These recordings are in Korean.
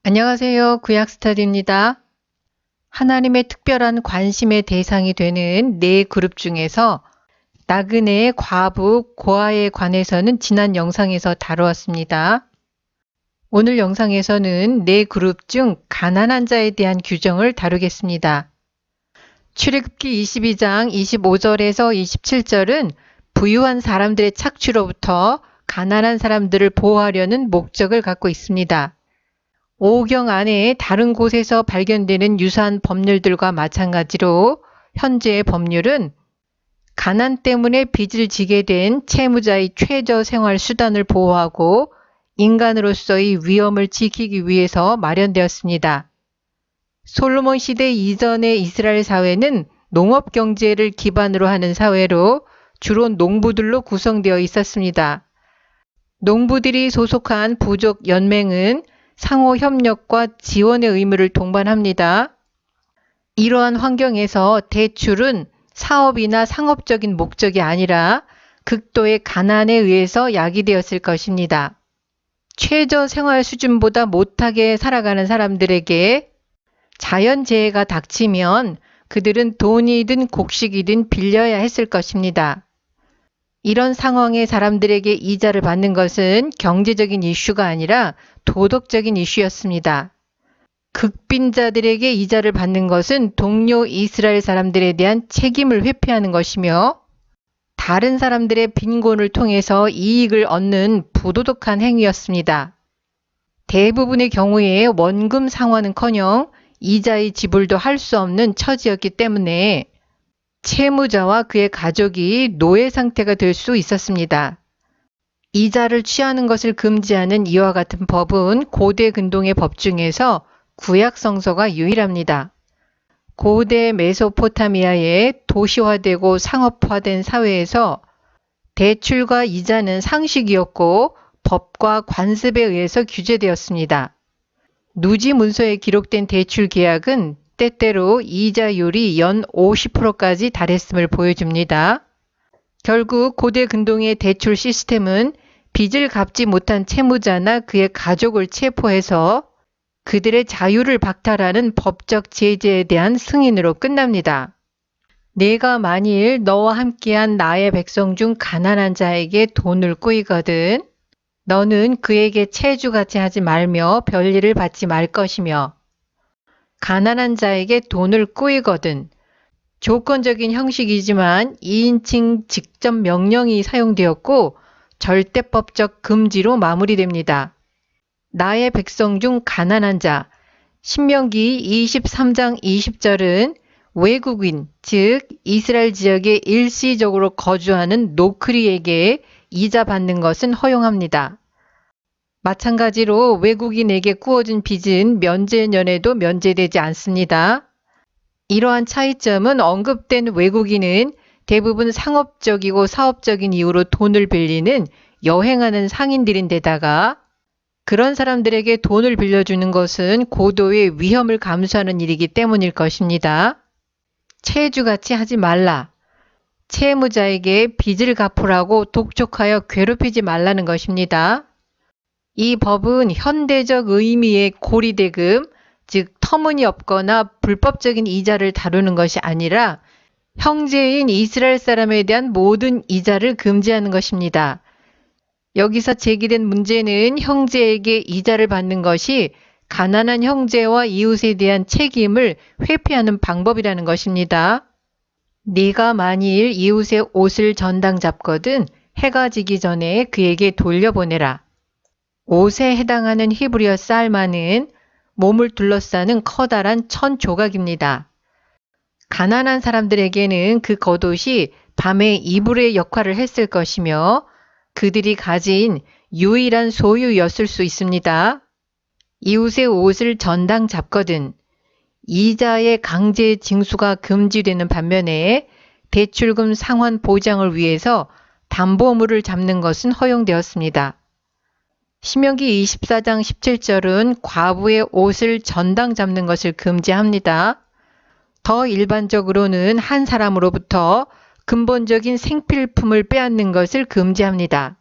안녕하세요. 구약스터디입니다. 하나님의 특별한 관심의 대상이 되는 네 그룹 중에서 나그네, 과부, 고아에 관해서는 지난 영상에서 다루었습니다. 오늘 영상에서는 네 그룹 중 가난한 자에 대한 규정을 다루겠습니다. 출애굽기 22장 25절에서 27절은 부유한 사람들의 착취로부터 가난한 사람들을 보호하려는 목적을 갖고 있습니다. 오경 안에 다른 곳에서 발견되는 유사한 법률들과 마찬가지로 현재의 법률은 가난 때문에 빚을 지게 된 채무자의 최저 생활 수단을 보호하고 인간으로서의 위엄을 지키기 위해서 마련되었습니다. 솔로몬 시대 이전의 이스라엘 사회는 농업 경제를 기반으로 하는 사회로 주로 농부들로 구성되어 있었습니다. 농부들이 소속한 부족 연맹은 상호 협력과 지원의 의무를 동반합니다. 이러한 환경에서 대출은 사업이나 상업적인 목적이 아니라 극도의 가난에 의해서 야기되었을 것입니다. 최저 생활 수준보다 못하게 살아가는 사람들에게 자연재해가 닥치면 그들은 돈이든 곡식이든 빌려야 했을 것입니다. 이런 상황의 사람들에게 이자를 받는 것은 경제적인 이슈가 아니라 도덕적인 이슈였습니다. 극빈자들에게 이자를 받는 것은 동료 이스라엘 사람들에 대한 책임을 회피하는 것이며 다른 사람들의 빈곤을 통해서 이익을 얻는 부도덕한 행위였습니다. 대부분의 경우에 원금 상환은커녕 이자의 지불도 할 수 없는 처지였기 때문에 채무자와 그의 가족이 노예 상태가 될 수 있었습니다. 이자를 취하는 것을 금지하는 이와 같은 법은 고대 근동의 법 중에서 구약 성서가 유일합니다. 고대 메소포타미아의 도시화되고 상업화된 사회에서 대출과 이자는 상식이었고 법과 관습에 의해서 규제되었습니다. 누지 문서에 기록된 대출 계약은 때때로 이자율이 연 50%까지 달했음을 보여줍니다. 결국 고대 근동의 대출 시스템은 빚을 갚지 못한 채무자나 그의 가족을 체포해서 그들의 자유를 박탈하는 법적 제재에 대한 승인으로 끝납니다. 내가 만일 너와 함께한 나의 백성 중 가난한 자에게 돈을 꾸이거든 너는 그에게 채주같이 하지 말며 별일을 받지 말 것이며 가난한 자에게 돈을 꾸이거든 조건적인 형식이지만 2인칭 직접 명령이 사용되었고 절대법적 금지로 마무리됩니다. 나의 백성 중 가난한 자 신명기 23장 20절은 외국인 즉 이스라엘 지역에 일시적으로 거주하는 노크리에게 이자 받는 것은 허용합니다. 마찬가지로 외국인에게 꾸어진 빚은 면제년에도 면제되지 않습니다. 이러한 차이점은 언급된 외국인은 대부분 상업적이고 사업적인 이유로 돈을 빌리는 여행하는 상인들인데다가 그런 사람들에게 돈을 빌려주는 것은 고도의 위험을 감수하는 일이기 때문일 것입니다. 채주같이 하지 말라. 채무자에게 빚을 갚으라고 독촉하여 괴롭히지 말라는 것입니다. 이 법은 현대적 의미의 고리대금, 즉 터무니없거나 불법적인 이자를 다루는 것이 아니라 형제인 이스라엘 사람에 대한 모든 이자를 금지하는 것입니다. 여기서 제기된 문제는 형제에게 이자를 받는 것이 가난한 형제와 이웃에 대한 책임을 회피하는 방법이라는 것입니다. 네가 만일 이웃의 옷을 전당 잡거든 해가 지기 전에 그에게 돌려보내라. 옷에 해당하는 히브리어 쌀마는 몸을 둘러싸는 커다란 천 조각입니다. 가난한 사람들에게는 그 겉옷이 밤의 이불의 역할을 했을 것이며 그들이 가진 유일한 소유였을 수 있습니다. 이웃의 옷을 전당 잡거든 이자의 강제 징수가 금지되는 반면에 대출금 상환 보장을 위해서 담보물을 잡는 것은 허용되었습니다. 신명기 24장 17절은 과부의 옷을 전당 잡는 것을 금지합니다. 더 일반적으로는 한 사람으로부터 근본적인 생필품을 빼앗는 것을 금지합니다.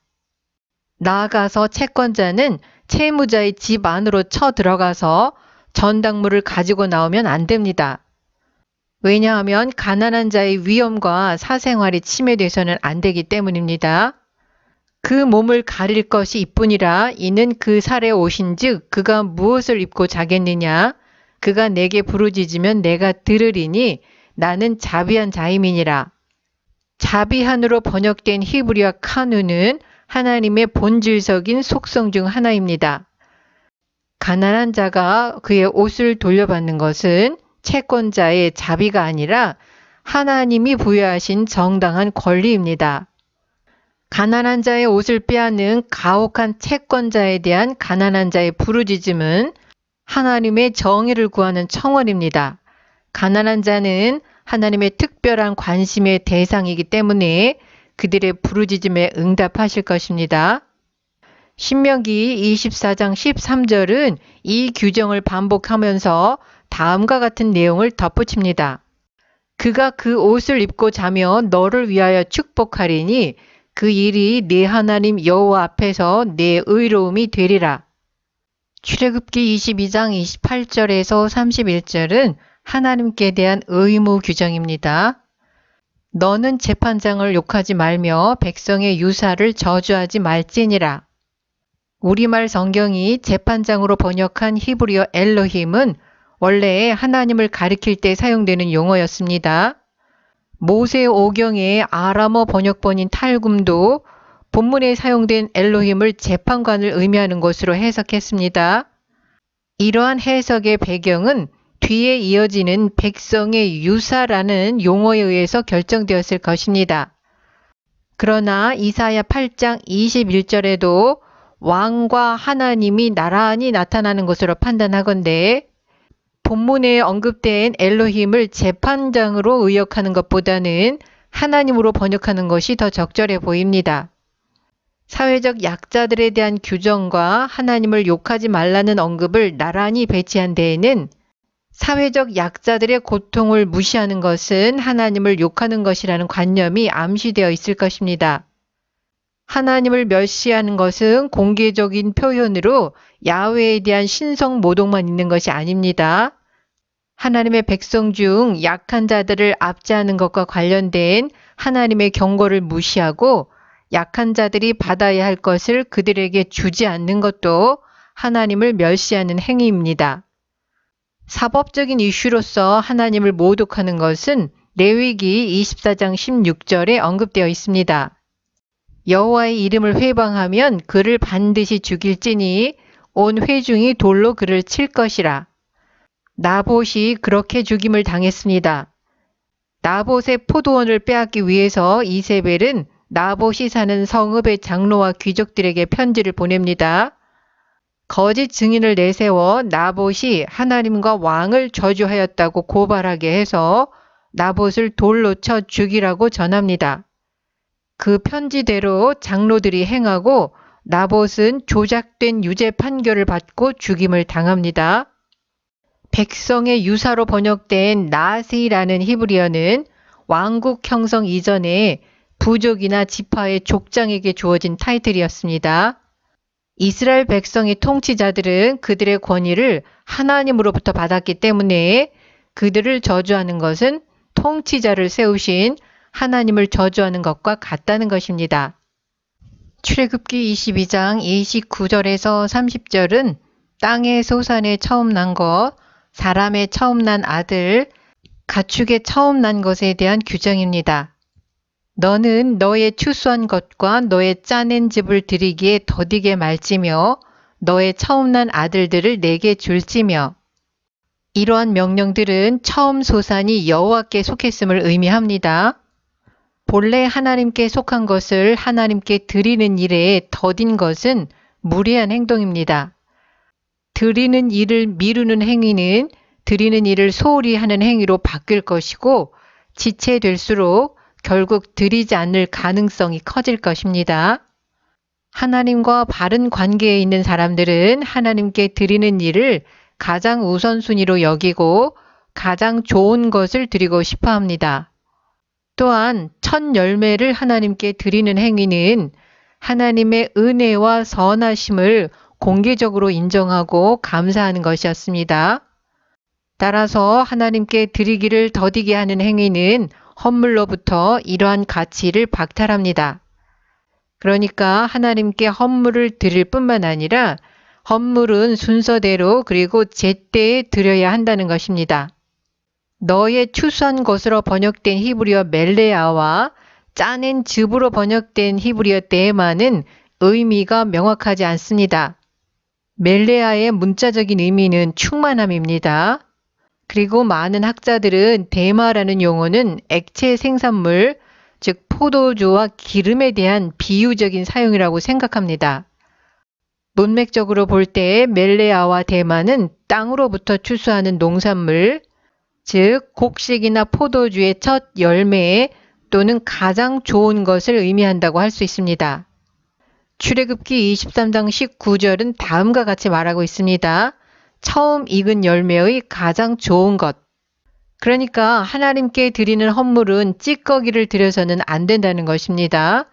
나아가서 채권자는 채무자의 집 안으로 쳐들어가서 전당물을 가지고 나오면 안 됩니다. 왜냐하면 가난한 자의 위험과 사생활이 침해돼서는 안 되기 때문입니다. 그 몸을 가릴 것이 이뿐이라 이는 그 살에 오신즉 그가 무엇을 입고 자겠느냐? 그가 내게 부르짖으면 내가 들으리니 나는 자비한 자임이니라. 자비한으로 번역된 히브리어 카누는 하나님의 본질적인 속성 중 하나입니다. 가난한 자가 그의 옷을 돌려받는 것은 채권자의 자비가 아니라 하나님이 부여하신 정당한 권리입니다. 가난한 자의 옷을 빼앗는 가혹한 채권자에 대한 가난한 자의 부르짖음은 하나님의 정의를 구하는 청원입니다. 가난한 자는 하나님의 특별한 관심의 대상이기 때문에 그들의 부르짖음에 응답하실 것입니다. 신명기 24장 13절은 이 규정을 반복하면서 다음과 같은 내용을 덧붙입니다. 그가 그 옷을 입고 자며 너를 위하여 축복하리니 그 일이 네 하나님 여호와 앞에서 네 의로움이 되리라. 출애굽기 22장 28절에서 31절은 하나님께 대한 의무 규정입니다. 너는 재판장을 욕하지 말며 백성의 유사를 저주하지 말지니라. 우리말 성경이 재판장으로 번역한 히브리어 엘로힘은 원래 하나님을 가리킬 때 사용되는 용어였습니다. 모세 오경의 아람어 번역본인 탈굼도 본문에 사용된 엘로힘을 재판관을 의미하는 것으로 해석했습니다. 이러한 해석의 배경은 뒤에 이어지는 백성의 유사라는 용어에 의해서 결정되었을 것입니다. 그러나 이사야 8장 21절에도 왕과 하나님이 나란히 나타나는 것으로 판단하건대 본문에 언급된 엘로힘을 재판장으로 의역하는 것보다는 하나님으로 번역하는 것이 더 적절해 보입니다. 사회적 약자들에 대한 규정과 하나님을 욕하지 말라는 언급을 나란히 배치한 데에는 사회적 약자들의 고통을 무시하는 것은 하나님을 욕하는 것이라는 관념이 암시되어 있을 것입니다. 하나님을 멸시하는 것은 공개적인 표현으로 야훼에 대한 신성 모독만 있는 것이 아닙니다. 하나님의 백성 중 약한 자들을 압제하는 것과 관련된 하나님의 경고를 무시하고 약한 자들이 받아야 할 것을 그들에게 주지 않는 것도 하나님을 멸시하는 행위입니다. 사법적인 이슈로서 하나님을 모독하는 것은 레위기 24장 16절에 언급되어 있습니다. 여호와의 이름을 회방하면 그를 반드시 죽일지니 온 회중이 돌로 그를 칠 것이라. 나봇이 그렇게 죽임을 당했습니다. 나봇의 포도원을 빼앗기 위해서 이세벨은 나봇이 사는 성읍의 장로와 귀족들에게 편지를 보냅니다. 거짓 증인을 내세워 나봇이 하나님과 왕을 저주하였다고 고발하게 해서 나봇을 돌로 쳐 죽이라고 전합니다. 그 편지대로 장로들이 행하고 나봇은 조작된 유죄 판결을 받고 죽임을 당합니다. 백성의 유사로 번역된 나시라는 히브리어는 왕국 형성 이전에 부족이나 지파의 족장에게 주어진 타이틀이었습니다. 이스라엘 백성의 통치자들은 그들의 권위를 하나님으로부터 받았기 때문에 그들을 저주하는 것은 통치자를 세우신 하나님을 저주하는 것과 같다는 것입니다. 출애굽기 22장 29절에서 30절은 땅의 소산에 처음 난 것, 사람의 처음 난 아들, 가축의 처음 난 것에 대한 규정입니다. 너는 너의 추수한 것과 너의 짜낸 즙을 드리기에 더디게 말지며 너의 처음 난 아들들을 내게 줄지며. 이러한 명령들은 처음 소산이 여호와께 속했음을 의미합니다. 본래 하나님께 속한 것을 하나님께 드리는 일에 더딘 것은 무례한 행동입니다. 드리는 일을 미루는 행위는 드리는 일을 소홀히 하는 행위로 바뀔 것이고 지체될수록 결국 드리지 않을 가능성이 커질 것입니다. 하나님과 바른 관계에 있는 사람들은 하나님께 드리는 일을 가장 우선순위로 여기고 가장 좋은 것을 드리고 싶어 합니다. 또한 첫 열매를 하나님께 드리는 행위는 하나님의 은혜와 선하심을 공개적으로 인정하고 감사하는 것이었습니다. 따라서 하나님께 드리기를 더디게 하는 행위는 헌물로부터 이러한 가치를 박탈합니다. 그러니까 하나님께 헌물을 드릴 뿐만 아니라 헌물은 순서대로 그리고 제때에 드려야 한다는 것입니다. 너의 추수한 것으로 번역된 히브리어 멜레아와 짜낸 즙으로 번역된 히브리어 데마는 의미가 명확하지 않습니다. 멜레아의 문자적인 의미는 충만함입니다. 그리고 많은 학자들은 데마라는 용어는 액체 생산물, 즉 포도주와 기름에 대한 비유적인 사용이라고 생각합니다. 문맥적으로 볼 때 멜레아와 데마는 땅으로부터 추수하는 농산물, 즉 곡식이나 포도주의 첫 열매 또는 가장 좋은 것을 의미한다고 할 수 있습니다. 출애굽기 23장 19절은 다음과 같이 말하고 있습니다. 처음 익은 열매의 가장 좋은 것. 그러니까 하나님께 드리는 헌물은 찌꺼기를 드려서는 안 된다는 것입니다.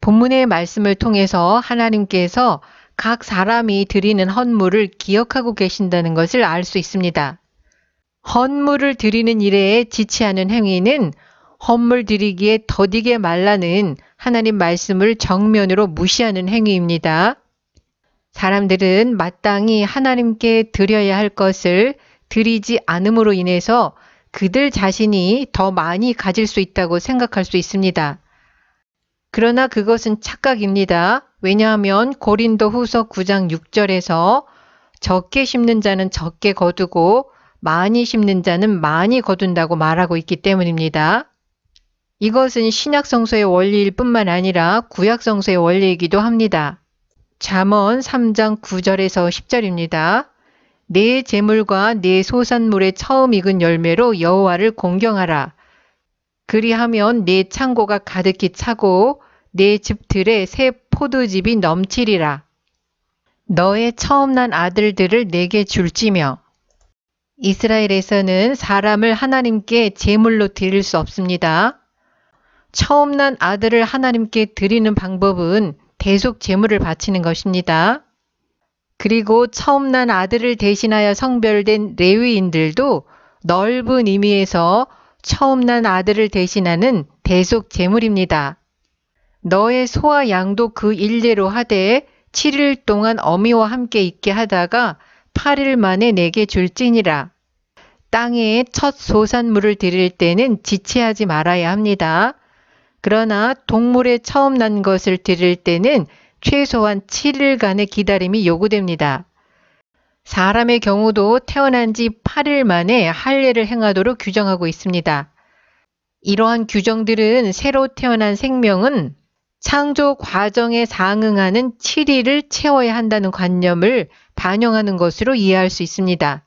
본문의 말씀을 통해서 하나님께서 각 사람이 드리는 헌물을 기억하고 계신다는 것을 알 수 있습니다. 헌물을 드리는 일에 지체하는 행위는 헌물 드리기에 더디게 말라는 하나님 말씀을 정면으로 무시하는 행위입니다. 사람들은 마땅히 하나님께 드려야 할 것을 드리지 않음으로 인해서 그들 자신이 더 많이 가질 수 있다고 생각할 수 있습니다. 그러나 그것은 착각입니다. 왜냐하면 고린도 후서 9장 6절에서 적게 심는 자는 적게 거두고 많이 심는 자는 많이 거둔다고 말하고 있기 때문입니다. 이것은 신약성서의 원리일 뿐만 아니라 구약성서의 원리이기도 합니다. 잠언 3장 9절에서 10절입니다. 내 재물과 내 소산물의 처음 익은 열매로 여호와를 공경하라. 그리하면 내 창고가 가득히 차고 내 즙들에 새 포도즙이 넘치리라. 너의 처음 난 아들들을 내게 줄지며. 이스라엘에서는 사람을 하나님께 제물로 드릴 수 없습니다. 처음 난 아들을 하나님께 드리는 방법은 대속 제물을 바치는 것입니다. 그리고 처음 난 아들을 대신하여 성별된 레위인들도 넓은 의미에서 처음 난 아들을 대신하는 대속 제물입니다. 너의 소와 양도 그 일례로 하되 7일 동안 어미와 함께 있게 하다가 8일 만에 내게 줄지니라. 땅에 첫 소산물을 드릴 때는 지체하지 말아야 합니다. 그러나 동물의 처음 난 것을 드릴 때는 최소한 7일간의 기다림이 요구됩니다. 사람의 경우도 태어난 지 8일 만에 할례를 행하도록 규정하고 있습니다. 이러한 규정들은 새로 태어난 생명은 창조 과정에 상응하는 7일을 채워야 한다는 관념을 반영하는 것으로 이해할 수 있습니다.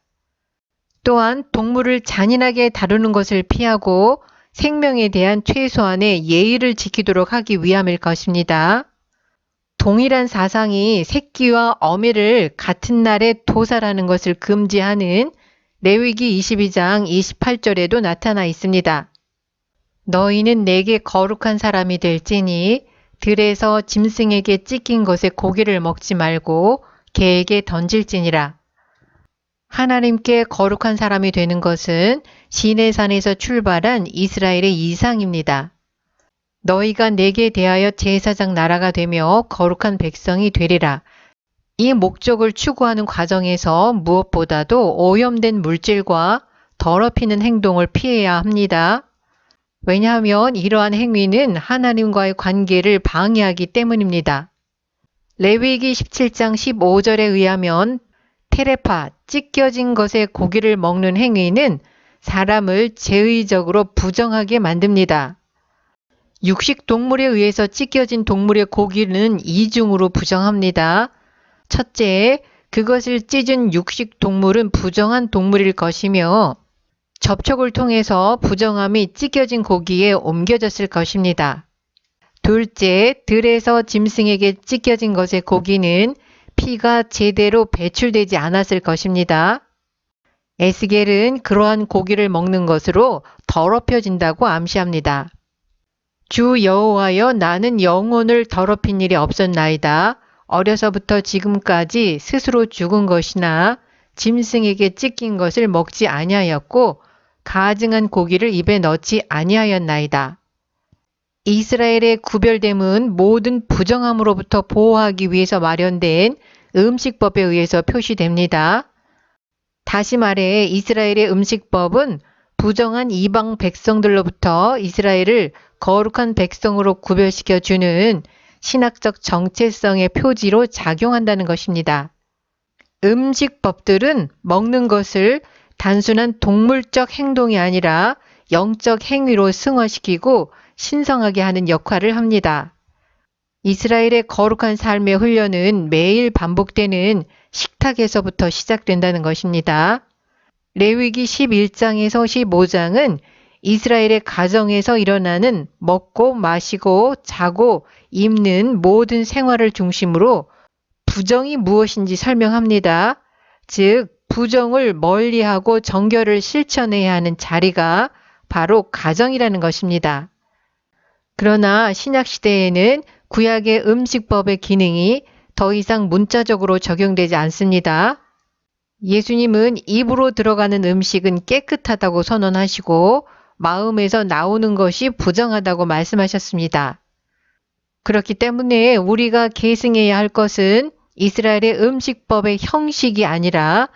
또한 동물을 잔인하게 다루는 것을 피하고 생명에 대한 최소한의 예의를 지키도록 하기 위함일 것입니다. 동일한 사상이 새끼와 어미를 같은 날에 도살하는 것을 금지하는 레위기 22장 28절에도 나타나 있습니다. 너희는 내게 거룩한 사람이 될지니 들에서 짐승에게 찢긴 것의 고기를 먹지 말고 개에게 던질지니라. 하나님께 거룩한 사람이 되는 것은 시내산에서 출발한 이스라엘의 이상입니다. 너희가 내게 대하여 제사장 나라가 되며 거룩한 백성이 되리라. 이 목적을 추구하는 과정에서 무엇보다도 오염된 물질과 더럽히는 행동을 피해야 합니다. 왜냐하면 이러한 행위는 하나님과의 관계를 방해하기 때문입니다. 레위기 17장 15절에 의하면 테레파, 찢겨진 것의 고기를 먹는 행위는 사람을 제의적으로 부정하게 만듭니다. 육식 동물에 의해서 찢겨진 동물의 고기는 이중으로 부정합니다. 첫째, 그것을 찢은 육식 동물은 부정한 동물일 것이며 접촉을 통해서 부정함이 찢겨진 고기에 옮겨졌을 것입니다. 둘째, 들에서 짐승에게 찢겨진 것의 고기는 피가 제대로 배출되지 않았을 것입니다. 에스겔은 그러한 고기를 먹는 것으로 더럽혀진다고 암시합니다. 주 여호와여 나는 영혼을 더럽힌 일이 없었나이다. 어려서부터 지금까지 스스로 죽은 것이나 짐승에게 찢긴 것을 먹지 아니하였고 가증한 고기를 입에 넣지 아니하였나이다. 이스라엘의 구별됨은 모든 부정함으로부터 보호하기 위해서 마련된 음식법에 의해서 표시됩니다. 다시 말해 이스라엘의 음식법은 부정한 이방 백성들로부터 이스라엘을 거룩한 백성으로 구별시켜 주는 신학적 정체성의 표지로 작용한다는 것입니다. 음식법들은 먹는 것을 단순한 동물적 행동이 아니라 영적 행위로 승화시키고 신성하게 하는 역할을 합니다. 이스라엘의 거룩한 삶의 훈련은 매일 반복되는 식탁에서부터 시작된다는 것입니다. 레위기 11장에서 15장은 이스라엘의 가정에서 일어나는 먹고 마시고 자고 입는 모든 생활을 중심으로 부정이 무엇인지 설명합니다. 즉, 부정을 멀리하고 정결을 실천해야 하는 자리가 바로 가정이라는 것입니다. 그러나 신약시대에는 구약의 음식법의 기능이 더 이상 문자적으로 적용되지 않습니다. 예수님은 입으로 들어가는 음식은 깨끗하다고 선언하시고 마음에서 나오는 것이 부정하다고 말씀하셨습니다. 그렇기 때문에 우리가 계승해야 할 것은 이스라엘의 음식법의 형식이 아니라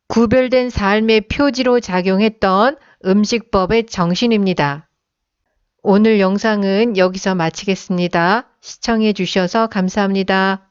구별된 삶의 표지로 작용했던 음식법의 정신입니다. 오늘 영상은 여기서 마치겠습니다. 시청해 주셔서 감사합니다.